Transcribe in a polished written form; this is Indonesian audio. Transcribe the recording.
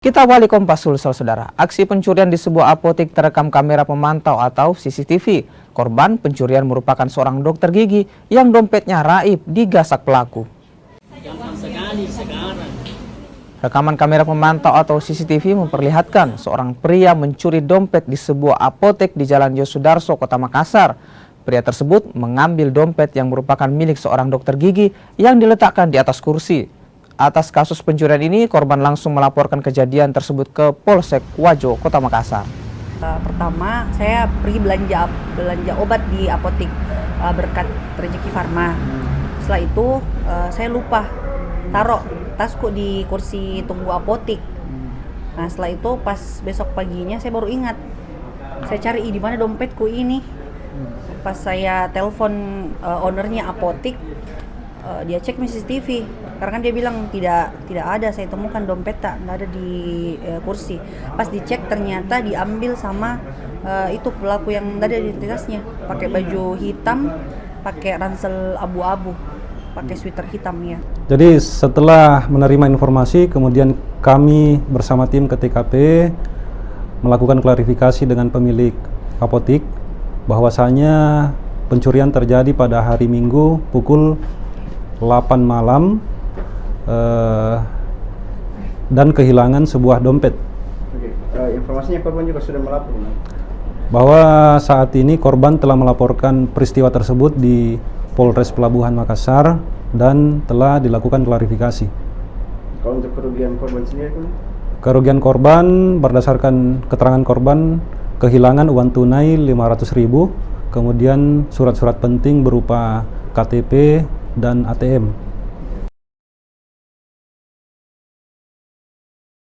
Kita awali Kompas Sulsel, saudara. Aksi pencurian di sebuah apotek terekam kamera pemantau atau CCTV. Korban pencurian merupakan seorang dokter gigi yang dompetnya raib digasak pelaku. Rekaman kamera pemantau atau CCTV memperlihatkan seorang pria mencuri dompet di sebuah apotek di Jalan Yosudarso, Kota Makassar. Pria tersebut mengambil dompet yang merupakan milik seorang dokter gigi yang diletakkan di atas kursi. Atas kasus pencurian ini, korban langsung melaporkan kejadian tersebut ke Polsek Wajo, Kota Makassar. Pertama, saya pergi belanja obat di apotek berkat Rezeki Farma. Setelah itu, saya lupa taruh tasku di kursi tunggu apotek. Nah, setelah itu pas besok paginya saya baru ingat. Saya cari di mana dompetku ini. Pas saya telepon ownernya apotek, dia cek CCTV. Karena kan dia bilang tidak ada, saya temukan dompet tak ada di kursi. Pas dicek ternyata diambil sama itu pelaku yang ada identitasnya, pakai baju hitam, pakai ransel abu-abu, pakai sweater hitam ya. Jadi setelah menerima informasi, kemudian kami bersama tim ke TKP melakukan klarifikasi dengan pemilik apotek bahwasanya pencurian terjadi pada hari Minggu pukul 8 malam dan kehilangan sebuah dompet. Informasinya korban juga sudah melapor, bahwa saat ini korban telah melaporkan peristiwa tersebut di Polres Pelabuhan Makassar dan telah dilakukan klarifikasi. Kalau untuk kerugian korban sendiri, kerugian korban berdasarkan keterangan korban kehilangan uang tunai 500.000, kemudian surat-surat penting berupa KTP dan ATM.